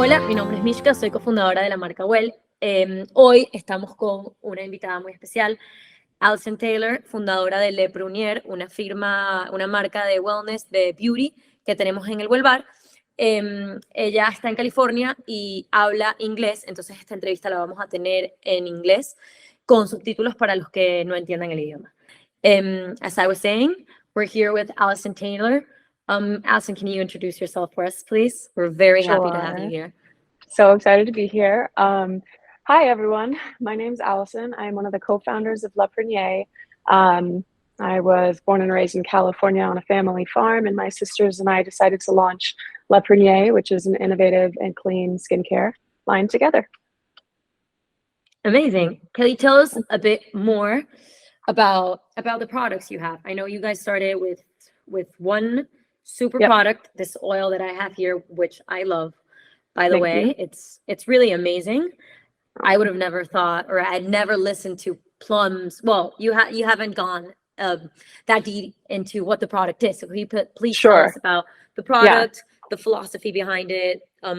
Hola, mi nombre es Mishka, soy cofundadora de la marca Well. Hoy estamos con una invitada muy especial, Alison Taylor, fundadora de Le Prunier, una marca de wellness, de beauty que tenemos en el Well Bar. Ella está en California y habla inglés, entonces esta entrevista la vamos a tener en inglés con subtítulos para los que no entiendan el idioma. As I was saying, we're here with Alison Taylor. Alison, can you introduce yourself for us, please? We're very happy to have you Sure. here. So excited to be here. Hi, everyone. My name's Allison. I'm one of the co-founders of Le Prunier. I was born and raised in California on a family farm, and my sisters and I decided to launch Le Prunier, which is an innovative and clean skincare line together. Amazing. Can you tell us a bit more about the products you have? I know you guys started with one super Yep. product, this oil that I have here, which I love. By the Thank way, you. it's really amazing. I would have never thought, or I'd never listened to plums. Well, you haven't gone that deep into what the product is. So can you please tell Sure. us about the Yeah, product, the philosophy behind it, a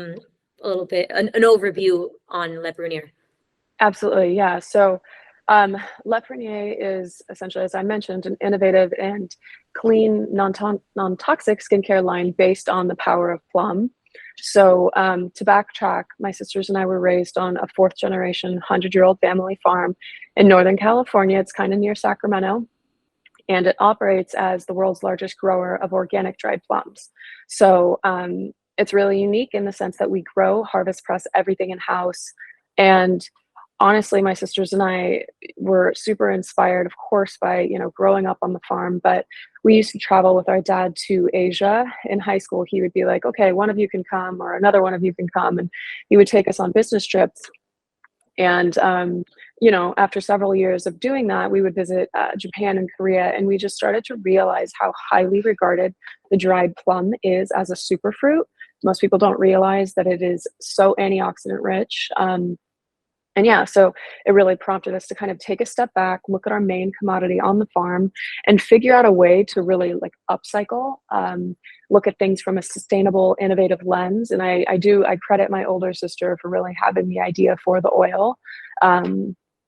little bit, an overview on Le Brunier. absolutely. Yeah. So, Le Prunier is essentially, as I mentioned, an innovative and clean, non-toxic skincare line based on the power of plum. So, to backtrack, my sisters and I were raised on a fourth generation, 100-year-old family farm in Northern California. It's kind of near Sacramento, and it operates as the world's largest grower of organic dried plums. So, it's really unique in the sense that we grow, harvest, press everything in house. And honestly, my sisters and I were super inspired, of course, by, growing up on the farm, but we used to travel with our dad to Asia. In high school, he would be like, okay, one of you can come, or another one of you can come. And he would take us on business trips. And, after several years of doing that, we would visit Japan and Korea, and we just started to realize how highly regarded the dried plum is as a superfruit. Most people don't realize that it is so antioxidant rich. And yeah, so it really prompted us to kind of take a step back, look at our main commodity on the farm, and figure out a way to really like upcycle, look at things from a sustainable, innovative lens. And I credit my older sister for really having the idea for the oil.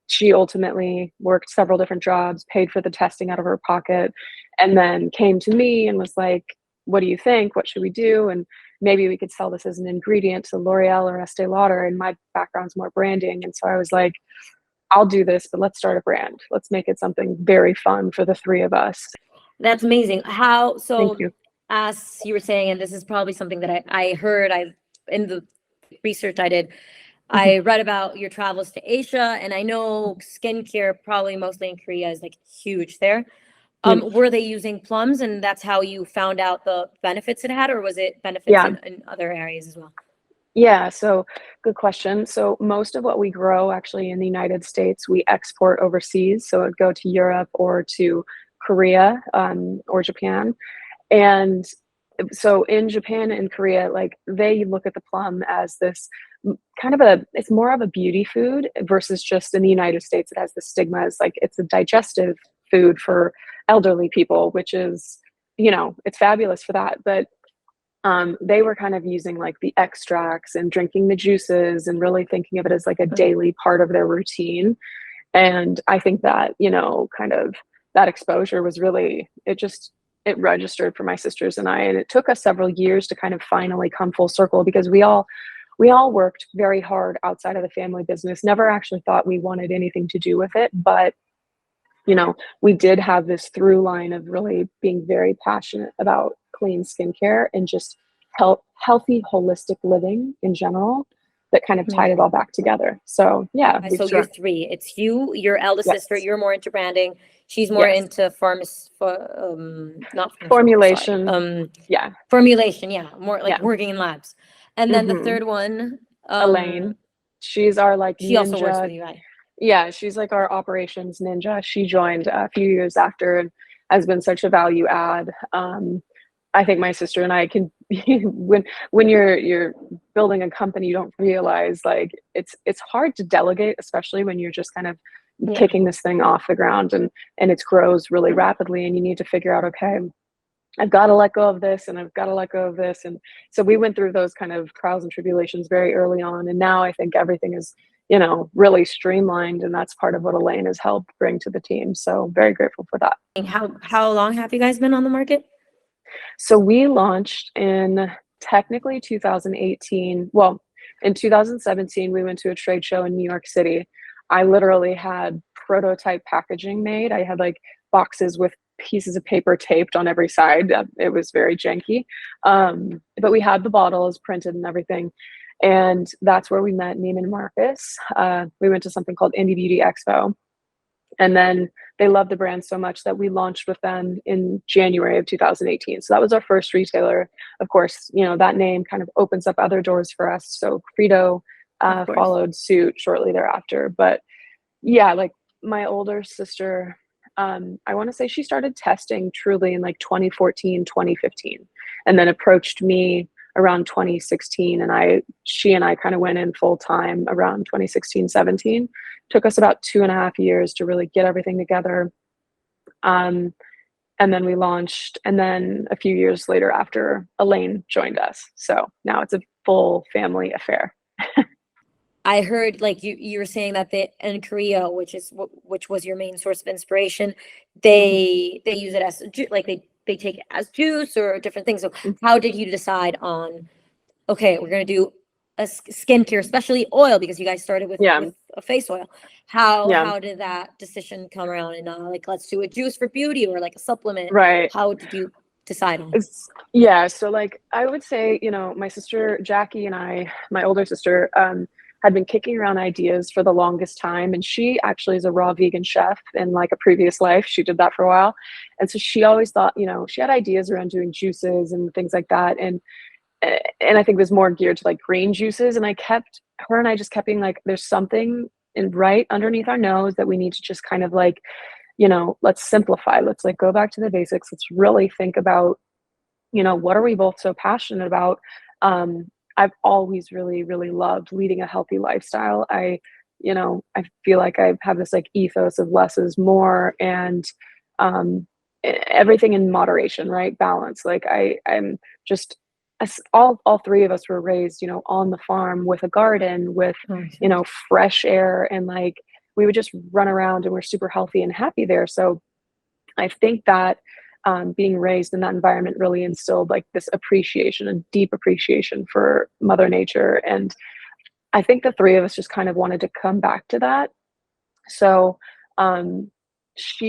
She ultimately worked several different jobs, paid for the testing out of her pocket, and then came to me and was like, what do you think? What should we do? And maybe we could sell this as an ingredient to L'Oreal or Estee Lauder. And my background's more branding. And so I was like, I'll do this, but let's start a brand. Let's make it something very fun for the three of us. That's amazing. Thank you. As you were saying, and this is probably something that I heard, in the research I did, I read about your travels to Asia, and I know skincare, probably mostly in Korea, is like huge there. Were they using plums, and that's how you found out the benefits it had, or was it benefits Yeah. in other areas as well? Yeah. So good question. So most of what we grow actually in the United States, we export overseas. So it would go to Europe or to Korea, or Japan. And so in Japan and Korea, like they look at the plum as this kind of it's more of a beauty food versus just in the United States, it has the stigma as like it's a digestive food for elderly people, which is, it's fabulous for that. But they were kind of using like the extracts and drinking the juices and really thinking of it as like a daily part of their routine. And I think that, kind of that exposure was really, it registered for my sisters and I. And it took us several years to kind of finally come full circle because we all worked very hard outside of the family business, never actually thought we wanted anything to do with it. But, we did have this through line of really being very passionate about clean skincare and just healthy, holistic living in general that kind of tied it all back together. So yeah, So you're three. It's you, your eldest sister. yes, You're more into branding. She's more yes, into not pharmaceutical, sorry. formulation, yeah, Formulation. Yeah, more like yeah. working in labs. And then the Hmm. third one, Elaine, she's our like she also works with ninja. you, right? Yeah, she's like our operations ninja. She joined a few years after and has been such a value add. I think my sister and I can when you're building a company, you don't realize like it's hard to delegate, especially when you're just kind of Yeah. kicking this thing off the ground and it grows really rapidly and you need to figure out, okay, I've got to let go of this and I've got to let go of this. And so we went through those kind of trials and tribulations very early on. And now I think everything is, really streamlined. And that's part of what Elaine has helped bring to the team. So very grateful for that. How long have you guys been on the market? So we launched in technically 2018. Well, in 2017, we went to a trade show in New York City. I literally had prototype packaging made. I had like boxes with pieces of paper taped on every side. It was very janky. But we had the bottles printed and everything. And that's where we met Neiman Marcus. We went to something called Indie Beauty Expo. And then they loved the brand so much that we launched with them in January of 2018. So that was our first retailer. Of course, that name kind of opens up other doors for us. So Credo followed suit shortly thereafter. But yeah, like my older sister, I want to say she started testing truly in like 2014, 2015, and then approached me around 2016. And she and I kind of went in full time around 2016, 17. Took us about 2.5 years to really get everything together. And then we launched, and then a few years later after, Elaine joined us. So now it's a full family affair. I heard like you were saying that in Korea, which was your main source of inspiration, they use it as like they take it as juice or different things. So how did you decide on, okay, we're going to do a skincare, especially oil, because you guys started with a face oil. How did that decision come around? And like, let's do a juice for beauty or like a supplement. Right. How did you decide on? So like I would say, my sister Jackie and my older sister, had been kicking around ideas for the longest time. And she actually is a raw vegan chef in like a previous life. She did that for a while. And so she always thought, she had ideas around doing juices and things like that. And I think it was more geared to like green juices. And her and I just kept being like, there's something right underneath our nose that we need to just kind of like, let's simplify. Let's like go back to the basics. Let's really think about, what are we both so passionate about? I've always really, really loved leading a healthy lifestyle. I feel like I have this like ethos of less is more, and everything in moderation, right? Balance. Like I'm just, all three of us were raised, on the farm with a garden, with, fresh air, and like we would just run around and we're super healthy and happy there. So I think that being raised in that environment really instilled like this appreciation and deep appreciation for Mother Nature. And I think the three of us just kind of wanted to come back to that. So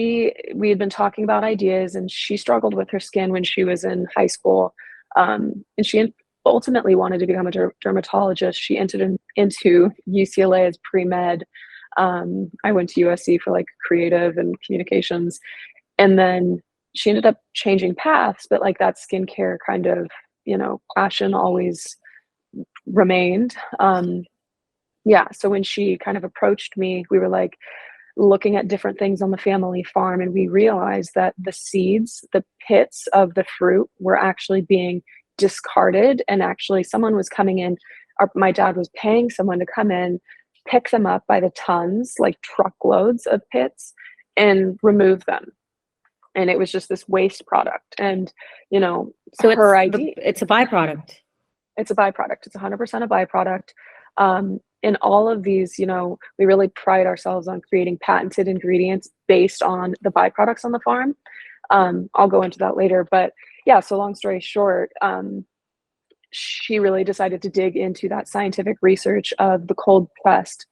we had been talking about ideas, and she struggled with her skin when she was in high school. And she ultimately wanted to become a dermatologist. She entered into UCLA as pre-med. I went to USC for like creative and communications. And then she ended up changing paths, but like that skincare kind of, passion always remained. So when she kind of approached me, we were like looking at different things on the family farm, and we realized that the seeds, the pits of the fruit were actually being discarded, and actually someone was coming in, my dad was paying someone to come in, pick them up by the tons, like truckloads of pits, and remove them. And it was just this waste product. And, so her idea, it's a byproduct. It's a byproduct. It's 100% a byproduct. In all of these, we really pride ourselves on creating patented ingredients based on the byproducts on the farm. I'll go into that later, but yeah, so long story short, she really decided to dig into that scientific research of the cold pressed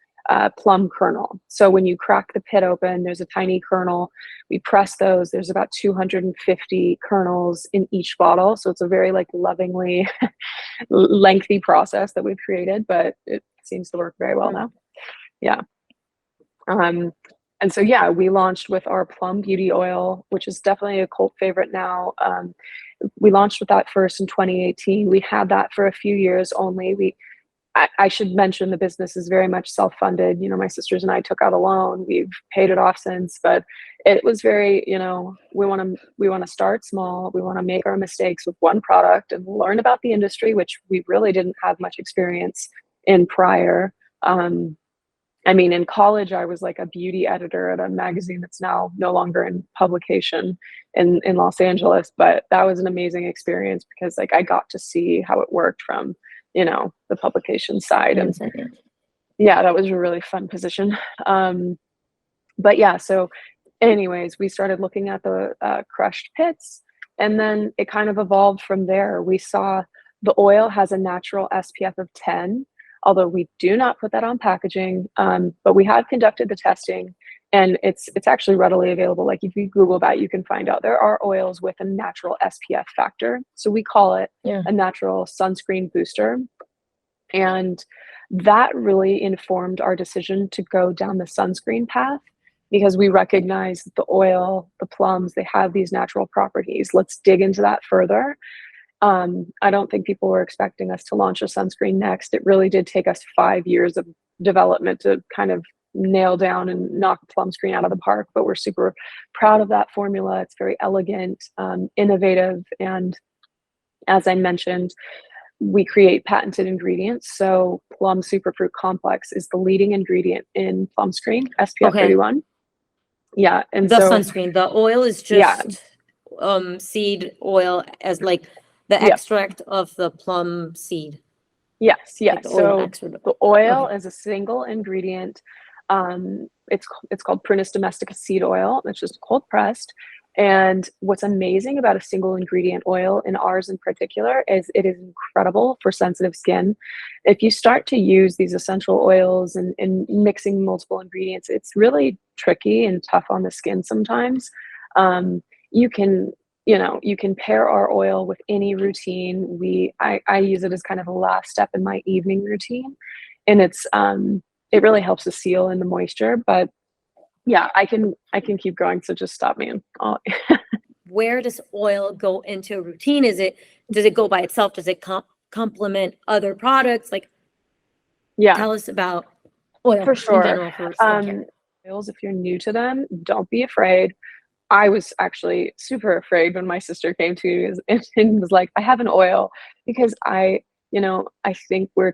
plum kernel. So when you crack the pit open, there's a tiny kernel. We press those. There's about 250 kernels in each bottle. So it's a very like lovingly lengthy process that we've created, but it seems to work very well now. Yeah. And so, yeah, we launched with our plum beauty oil, which is definitely a cult favorite now. We launched with that first in 2018. We had that for a few years only. I should mention the business is very much self-funded. My sisters and I took out a loan. We've paid it off since, but it was very, we want to start small. We want to make our mistakes with one product and learn about the industry, which we really didn't have much experience in prior. I mean, in college, I was like a beauty editor at a magazine that's now no longer in publication in Los Angeles. But that was an amazing experience because like I got to see how it worked from, the publication side. And 100%, yeah. yeah, that was a really fun position. But yeah, so anyways, we started looking at the crushed pits, and then it kind of evolved from there. We saw the oil has a natural SPF of 10, although we do not put that on packaging. But we have conducted the testing, and it's actually readily available. Like if you Google that, you can find out there are oils with a natural SPF factor. So we call it Yeah. a natural sunscreen booster. And that really informed our decision to go down the sunscreen path because we recognize that the oil, the plums, they have these natural properties. Let's dig into that further. I don't think people were expecting us to launch a sunscreen next. It really did take us 5 years of development to kind of nail down and knock plum screen out of the park, but we're super proud of that formula. It's very elegant, innovative, and as I mentioned, we create patented ingredients. So Plum Superfruit Complex is the leading ingredient in Plum Screen, SPF Okay. 31. Yeah, and The so sunscreen, the oil is yeah, just seed oil as like the yeah, extract of the plum seed, yes, like yes. the oil So extract. the oil Okay. is a single ingredient. It's called Prunus domestica seed oil. It's just cold pressed. And what's amazing about a single ingredient oil, in ours in particular, is it is incredible for sensitive skin. If you start to use these essential oils and mixing multiple ingredients, it's really tricky and tough on the skin sometimes. You can, you can pair our oil with any routine. I use it as kind of a last step in my evening routine, and it really helps to seal in the moisture. But yeah, I can keep going, so just stop me and Where does oil go into a routine? Does it go by itself? Does it complement other products? Like, yeah, tell us about oil for in sure. general for skincare. Oils, if you're new to them, don't be afraid. I was actually super afraid when my sister came to me and was like, "I have an oil," because I think we're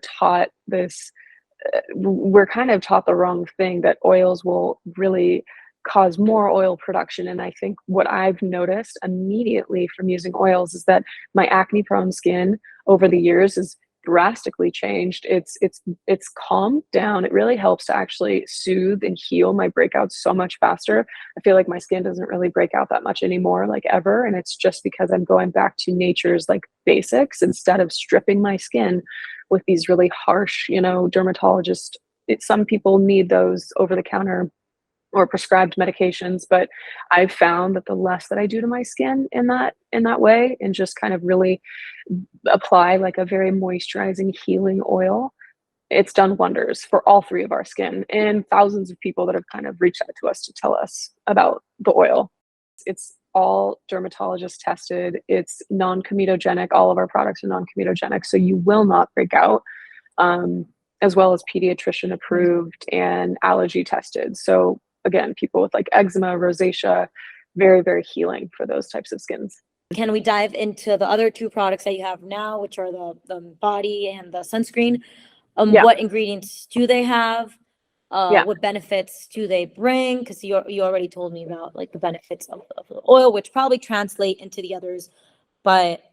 kind of taught the wrong thing, that oils will really cause more oil production. And I think what I've noticed immediately from using oils is that my acne prone skin over the years has drastically changed. It's calmed down. It really helps to actually soothe and heal my breakouts so much faster. I feel like my skin doesn't really break out that much anymore, like ever. And it's just because I'm going back to nature's like basics instead of stripping my skin with these really harsh, dermatologist. Some people need those over the counter or prescribed medications, but I've found that the less that I do to my skin in that way, and just kind of really apply like a very moisturizing, healing oil, it's done wonders for all three of our skin and thousands of people that have kind of reached out to us to tell us about the oil. It's all dermatologist tested. It's non-comedogenic. All of our products are non-comedogenic, so you will not break out, as well as pediatrician approved and allergy tested. So again, people with like eczema, rosacea, very, very healing for those types of skins. Can we dive into the other two products that you have now, which are the body and the sunscreen? Yeah. What ingredients do they have? Yeah. What benefits do they bring? Because you already told me about like the benefits of the oil, which probably translate into the others. But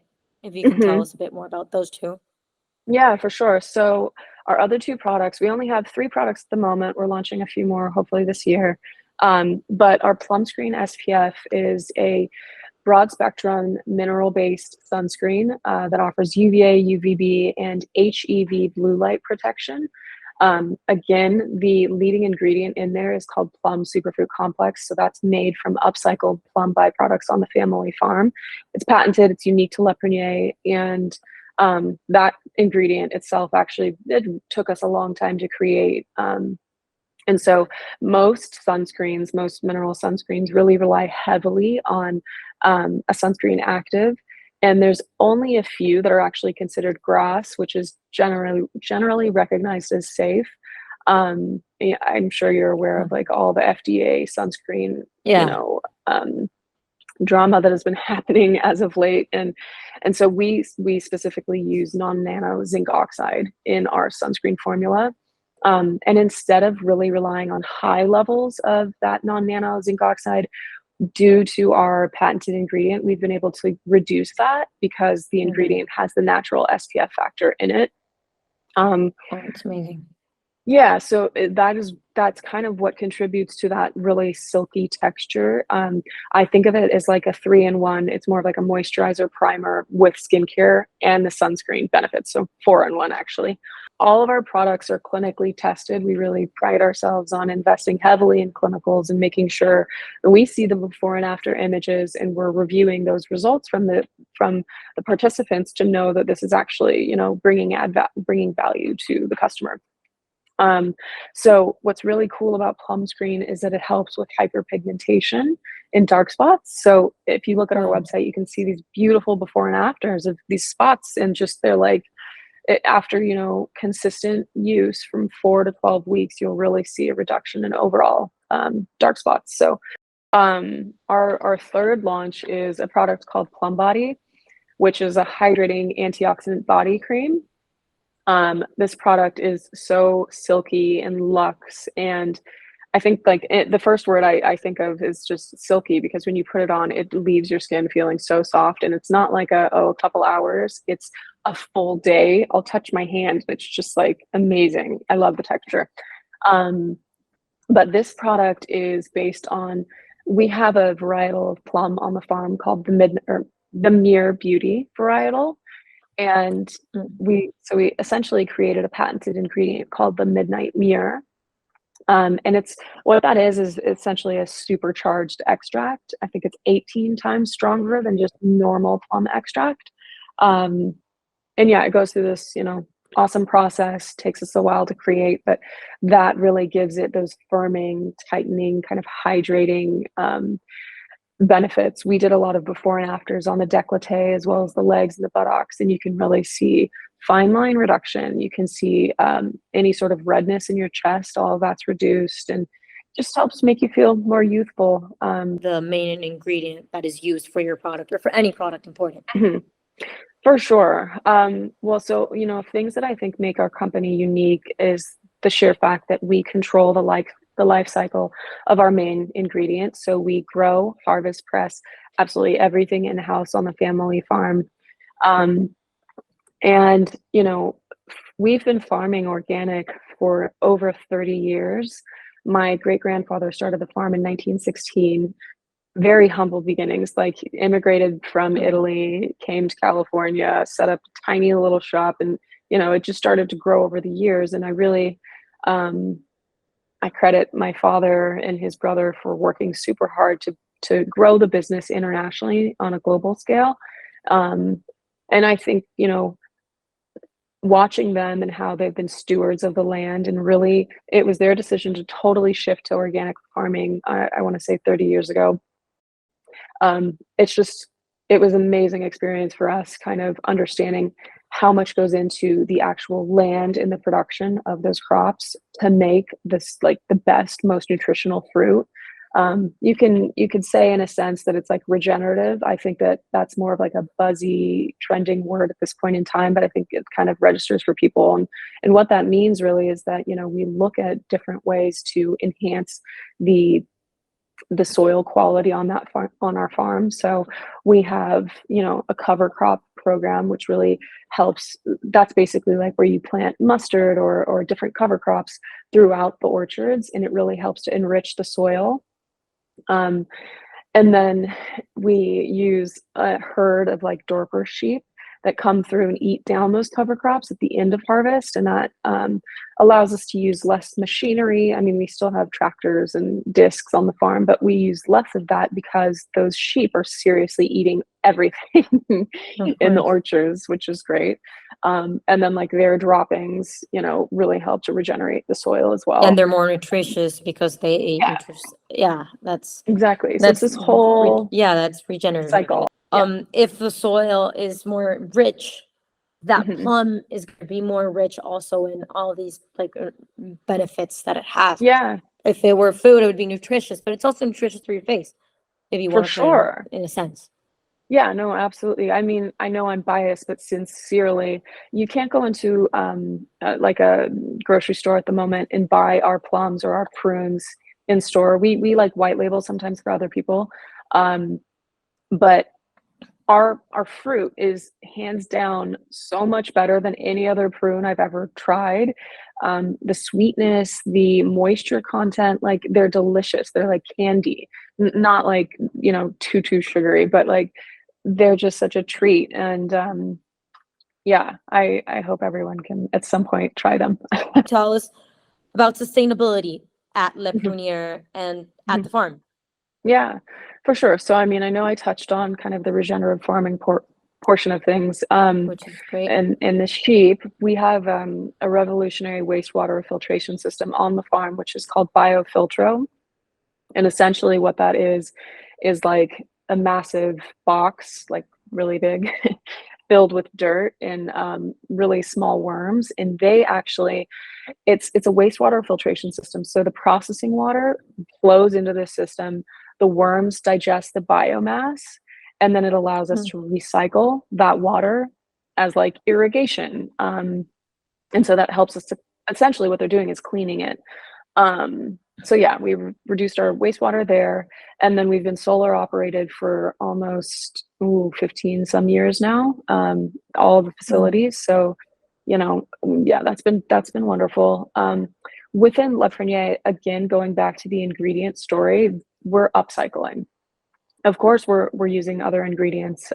if you can tell us a bit more about those two. Yeah, for sure. So our other two products, we only have 3 products at the moment. We're launching a few more hopefully this year. But our Plum Screen SPF is a broad spectrum mineral based sunscreen that offers UVA, UVB, and HEV blue light protection. Again, the leading ingredient in there is called Plum Superfruit Complex. So that's made from upcycled plum byproducts on the family farm. It's patented, it's unique to Le Prunier, and that ingredient itself actually, it took us a long time to create. And so most mineral sunscreens really rely heavily on a sunscreen active. And there's only a few that are actually considered GRAS, which is generally recognized as safe. Yeah, I'm sure you're aware of like all the FDA sunscreen, Yeah. drama that has been happening as of late. And so we specifically use non-nano zinc oxide in our sunscreen formula. And instead of really relying on high levels of that non-nano zinc oxide, due to our patented ingredient, we've been able to reduce that because the ingredient has the natural SPF factor in it. Oh, it's amazing. Yeah, so that's kind of what contributes to that really silky texture. I think of it as like a 3-in-1. It's more of like a moisturizer primer with skincare and the sunscreen benefits. So 4-in-1 actually. All of our products are clinically tested. We really pride ourselves on investing heavily in clinicals and making sure that we see the before and after images, and we're reviewing those results from the participants to know that this is actually, you know, bringing value to the customer. So what's really cool about Plum Screen is that it helps with hyperpigmentation in dark spots. So if you look at our website, you can see these beautiful before and afters of these spots, and just they're like, after, you know, consistent use from 4 to 12 weeks, you'll really see a reduction in overall dark spots. So our third launch is a product called Plum Body, which is a hydrating antioxidant body cream. This product is so silky and luxe, and I think like the first word I think of is just silky, because when you put it on, it leaves your skin feeling so soft, and it's not like a couple hours, it's a full day. I'll touch my hand, it's just like amazing. I love the texture. But this product is based on, we have a varietal of plum on the farm called the Mere Beauty varietal. And we essentially created a patented ingredient called the Midnight Mirror. And it's, what that is essentially a supercharged extract. I think it's 18 times stronger than just normal plum extract. And yeah, it goes through this, you know, awesome process, takes us a while to create, but that really gives it those firming, tightening, kind of hydrating benefits. We did a lot of before and afters on the décolleté as well as the legs and the buttocks, and you can really see fine line reduction. You can see any sort of redness in your chest, all of that's reduced, and just helps make you feel more youthful. The main ingredient that is used for your product, or for any product important. For sure. Well, so, you know, things that I think make our company unique is the sheer fact that we control the life cycle of our main ingredient. So we grow, harvest, press absolutely everything in-house on the family farm. And, you know, we've been farming organic for over 30 years. My great-grandfather started the farm in 1916. Very humble beginnings, like immigrated from Italy, came to California, set up a tiny little shop, and, you know, it just started to grow over the years. And I really, I credit my father and his brother for working super hard to grow the business internationally on a global scale. And I think, you know, watching them and how they've been stewards of the land, and really it was their decision to totally shift to organic farming, I want to say 30 years ago. It was an amazing experience for us, kind of understanding how much goes into the actual land and the production of those crops to make this like the best, most nutritional fruit. You could say in a sense that it's like regenerative. I think that that's more of like a buzzy trending word at this point in time, but I think it kind of registers for people. And what that means really is that, you know, we look at different ways to enhance the soil quality on that farm, on our farm. So we have, you know, a cover crop program, which really helps. That's basically like where you plant mustard or different cover crops throughout the orchards, and it really helps to enrich the soil. And then we use a herd of like Dorper sheep that come through and eat down those cover crops at the end of harvest. And that allows us to use less machinery. I mean, we still have tractors and discs on the farm, but we use less of that because those sheep are seriously eating everything in the orchards, which is great. And then like their droppings, you know, really help to regenerate the soil as well. And they're more nutritious because they ate. Yeah, That's exactly. So that's it's this whole that's regenerative cycle. If the soil is more rich, that Mhm. plum is going to be more rich also in all these like benefits that it has. Yeah, If it were food, it would be nutritious, but it's also nutritious for your face if you for want to, sure. in a sense. Yeah, no, absolutely. I mean, I know I'm biased, but sincerely, you can't go into like a grocery store at the moment and buy our plums or our prunes in store. We like white label sometimes for other people. Um, but our fruit is hands down so much better than any other prune I've ever tried. The sweetness, the moisture content, like they're delicious. They're like candy, not like, you know, too sugary, but like they're just such a treat. And yeah, I hope everyone can at some point try them. Tell us about sustainability at Le Mhm, Prunière and at mhm. the farm, Yeah, for sure. So, I mean, I know I touched on kind of the regenerative farming portion of things. which is great. And the sheep, we have a revolutionary wastewater filtration system on the farm, which is called BioFiltro. And essentially, what that is like a massive box, like really big, filled with dirt and really small worms. And they actually, it's a wastewater filtration system. So the processing water flows into this system. The worms digest the biomass, and then it allows us Mm. to recycle that water as like irrigation. And so that helps us to essentially what they're doing is cleaning it. So yeah, we reduced our wastewater there, and then we've been solar operated for almost 15 some years now. All of the Wow. facilities. So, you know, yeah, that's been wonderful. Within La Fernier, again, going back to the ingredient story, we're upcycling. Of course, we're using other ingredients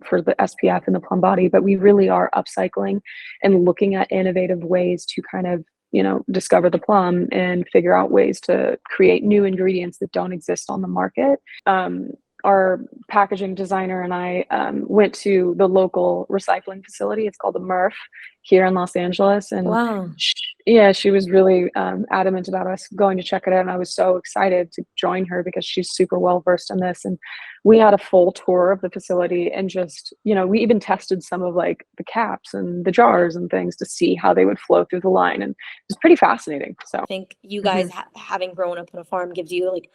for the SPF and the plum body, but we really are upcycling and looking at innovative ways to kind of, you know, discover the plum and figure out ways to create new ingredients that don't exist on the market. Um, our packaging designer and I went to the local recycling facility. It's called the MRF here in Los Angeles, and Wow. sh yeah, she was really adamant about us going to check it out, and I was so excited to join her because she's super well versed in this. And we had a full tour of the facility and just, you know, we even tested some of like the caps and the jars and things to see how they would flow through the line. And it was pretty fascinating. So, I think you guys mhm, having grown up on a farm gives you like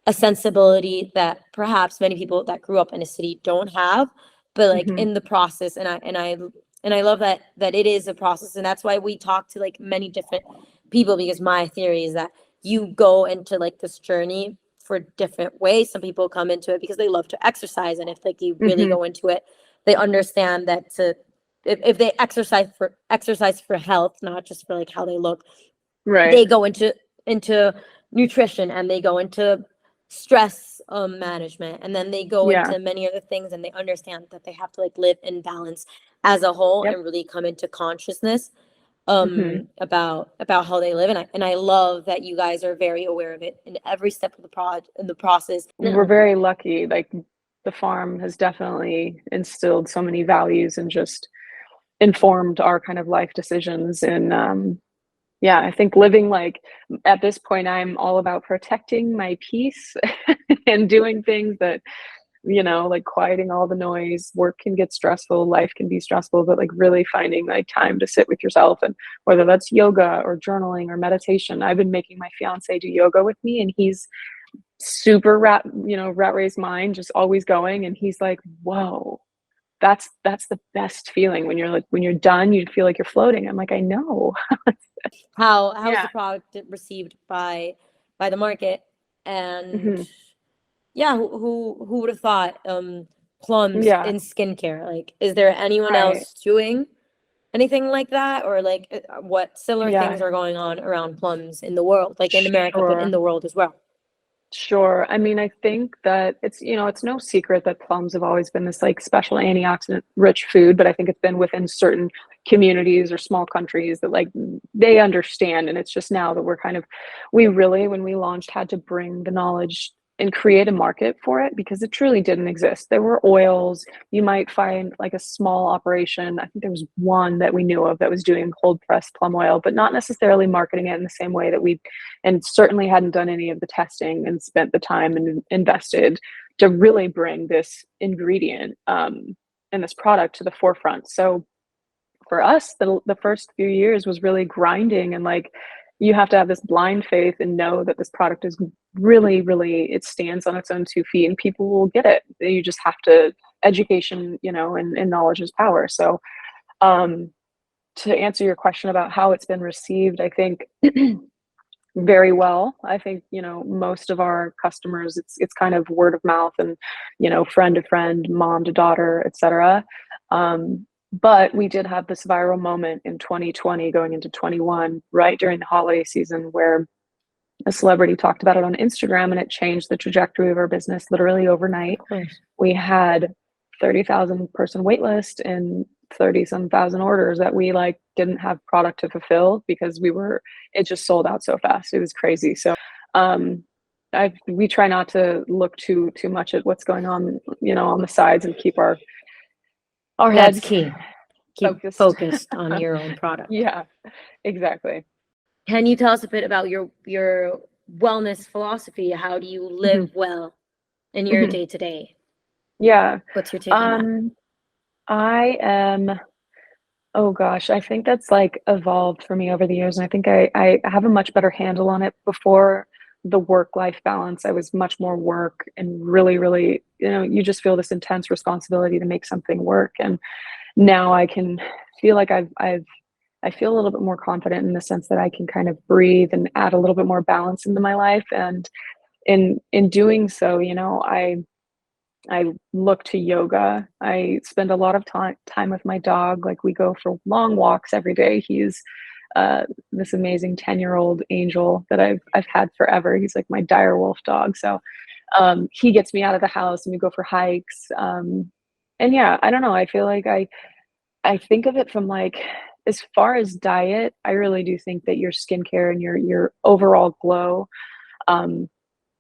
a sensibility that perhaps many people that grew up in a city don't have, but like mhm, in the process, and I love that it is a process, and that's why we talk to like many different people, because my theory is that you go into like this journey for different ways. Some people come into it because they love to exercise, and if like you really mhm, go into it, they understand that to if they exercise for health, not just for like how they look, right. they go into nutrition, and they go into stress management, and then they go Yeah. into many other things, and they understand that they have to like live in balance as a whole Yep. and really come into consciousness Mhm. about how they live. And I love that you guys are very aware of it in every step of the in the process. We're very lucky. Like the farm has definitely instilled so many values and just informed our kind of life decisions. And yeah, I think living like at this point, I'm all about protecting my peace and doing things that, you know, like quieting all the noise. Work can get stressful, life can be stressful, but like really finding like time to sit with yourself, and whether that's yoga or journaling or meditation. I've been making my fiance do yoga with me, and he's super rat race mind, just always going. And he's like, whoa, that's the best feeling when you're like, when you're done, you feel like you're floating. I'm like, I know. How is Yeah. the product received by the market? And Hmm. yeah, who would have thought plums Yeah. in skincare? Like, is there anyone Right. else doing anything like that, or like what similar things Yeah. are going on around plums in the world, like in America, but in Sure. the world as well? Sure. I mean, I think that it's, you know, it's no secret that plums have always been this like special antioxidant rich food, but I think it's been within certain communities or small countries that like they understand. And it's just now that we're kind of, we really, when we launched, had to bring the knowledge and create a market for it because it truly didn't exist. There were oils. You might find like a small operation. I think there was one that we knew of that was doing cold pressed plum oil, but not necessarily marketing it in the same way that we, and certainly hadn't done any of the testing and spent the time and invested to really bring this ingredient and this product to the forefront. So for us, the first few years was really grinding, and like you have to have this blind faith and know that this product is really, really, it stands on its own 2 feet and people will get it. You just have to education, and knowledge is power. So, um, to answer your question about how it's been received, I think very well. I think, most of our customers, it's kind of word of mouth and, friend to friend, mom to daughter, etc. But we did have this viral moment in 2020 going into 21, right during the holiday season, where a celebrity talked about it on Instagram and it changed the trajectory of our business literally overnight. Of course. We had 30,000 person wait list and 30 some thousand orders that we didn't have product to fulfill because it just sold out so fast. It was crazy. So um we try not to look too much at what's going on, on the sides, and keep our That's heads key. Keep focused on your own product. Yeah, exactly. Can you tell us a bit about your wellness philosophy? How do you live well in your Mhm. day to day? Yeah. What's your take on that? I am Oh gosh, I think that's evolved for me over the years, and I think I have a much better handle on it. Before the work-life balance, I was much more work and really, really, you just feel this intense responsibility to make something work. And now I can feel like I feel a little bit more confident in the sense that I can kind of breathe and add a little bit more balance into my life. And in doing so, I look to yoga. I spend a lot of time with my dog. Like, we go for long walks every day. He's this amazing 10-year-old angel that I've had forever. He's like my dire wolf dog. So he gets me out of the house and we go for hikes. And yeah, I don't know. I feel like I think of it from as far as diet, I really do think that your skincare and your overall glow, um,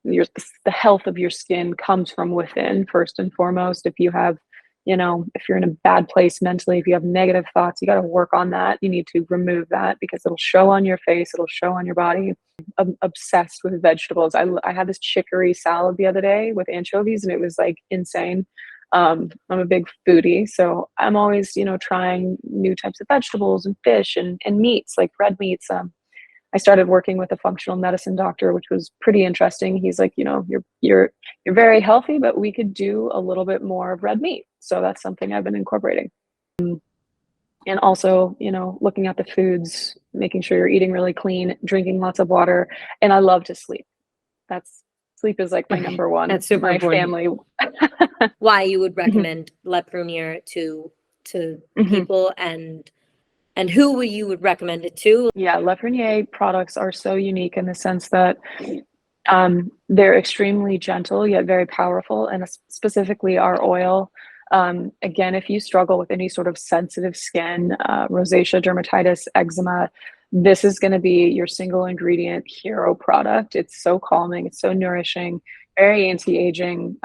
the health of your skin comes from within first and foremost. If you have, if you're in a bad place mentally, if you have negative thoughts, you got to work on that. You need to remove that because it'll show on your face, it'll show on your body. I'm obsessed with vegetables. I had this chicory salad the other day with anchovies and it was insane. I'm a big foodie, so I'm always, trying new types of vegetables and fish and meats, like red meats. I started working with a functional medicine doctor, which was pretty interesting. He's like, you're very healthy, but we could do a little bit more of red meat. So that's something I've been incorporating. And also, looking at the foods, making sure you're eating really clean, drinking lots of water, and I love to sleep. Sleep is my number one. That's super my important. family. Why you would recommend Le Prunier to people, and who you would recommend it to? Yeah, Le Prunier products are so unique in the sense that they're extremely gentle yet very powerful, and specifically our oil. Again, if you struggle with any sort of sensitive skin, rosacea, dermatitis, eczema, this is going to be your single ingredient hero product. It's so calming, it's so nourishing, very anti-aging.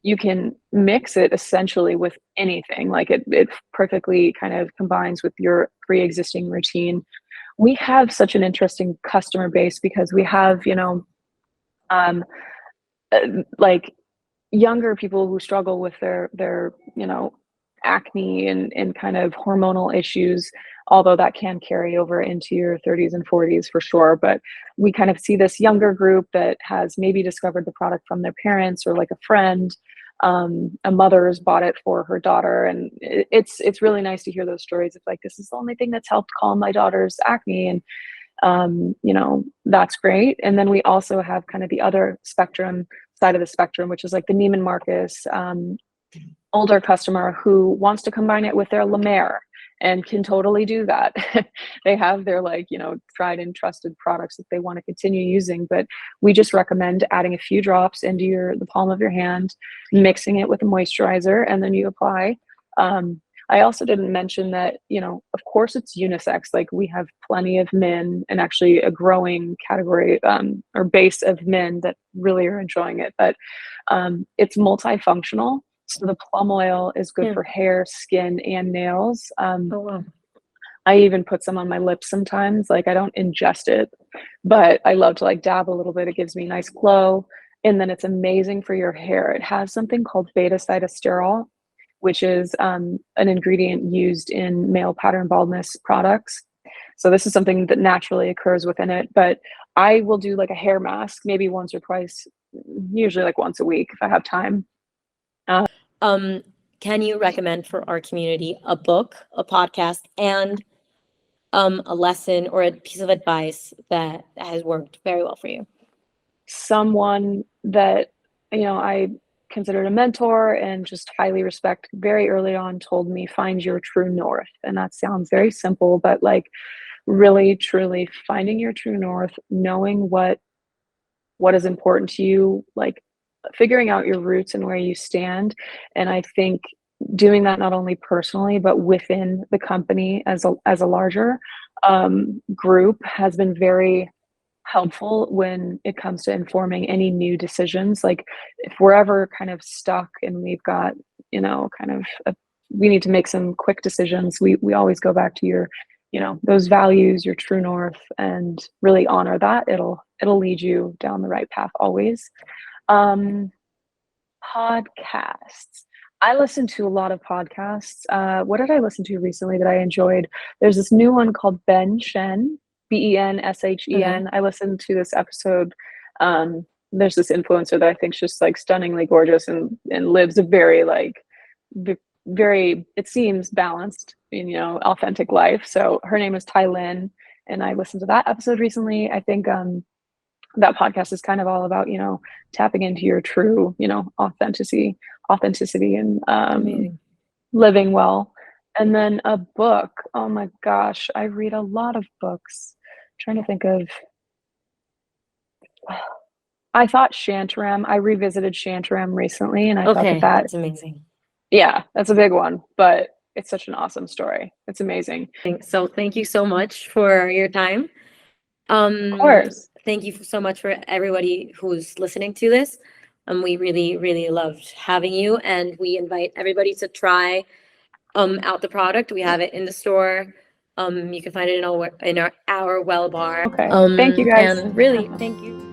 You can mix it essentially with anything. It perfectly kind of combines with your pre-existing routine. We have such an interesting customer base because we have, um, like younger people who struggle with their acne and kind of hormonal issues, although that can carry over into your 30s and 40s for sure. But we kind of see this younger group that has maybe discovered the product from their parents or a friend. A mother has bought it for her daughter, and it's really nice to hear those stories of this is the only thing that's helped calm my daughter's acne. And that's great. And then we also have kind of the other side of the spectrum, which is the Neiman Marcus older customer who wants to combine it with their La Mer and can totally do that. They have their tried and trusted products that they want to continue using, but we just recommend adding a few drops into the palm of your hand, mixing it with a moisturizer, and then you apply. I also didn't mention that, of course it's unisex. We have plenty of men, and actually a growing category or base of men that really are enjoying it. But it's multifunctional. So the plum oil is good for hair, skin, and nails. Oh, wow. I even put some on my lips sometimes. I don't ingest it, but I love to dab a little bit. It gives me a nice glow. And then it's amazing for your hair. It has something called beta-sitosterol, which is an ingredient used in male pattern baldness products. So this is something that naturally occurs within it. But I will do a hair mask maybe once or twice, usually once a week if I have time. can you recommend for our community a book, a podcast, and a lesson or a piece of advice that has worked very well for you? Someone that, I considered a mentor and just highly respect very early on told me, find your true north. And that sounds very simple, but like really, truly finding your true north, knowing what is important to you, like figuring out your roots and where you stand. And I think doing that not only personally, but within the company as a larger group has been very helpful when it comes to informing any new decisions. Like if we're ever kind of stuck and we've got, kind of we need to make some quick decisions, we always go back to your, those values, your true north, and really honor that. It'll lead you down the right path always. Um, Podcasts. I listen to a lot of podcasts. What did I listen to recently that I enjoyed? There's this new one called Ben Shen, Benshen. I listened to this episode. There's this influencer that I think is just like stunningly gorgeous and lives a very like very, it seems balanced, authentic life. So her name is Tai Lin, and I listened to that episode recently. I think that podcast is kind of all about, tapping into your true, authenticity and living well. And then a book. Oh my gosh, I read a lot of books. Trying to think of. I thought Shantaram. I revisited Shantaram recently, and I thought that's amazing. Yeah, that's a big one, but it's such an awesome story. It's amazing. So thank you so much for your time. Of course. Thank you so much for everybody who's listening to this. We really, really loved having you, and we invite everybody to try out the product. We have it in the store. You can find it in our Well bar. Okay. Thank you guys. And really, thank you.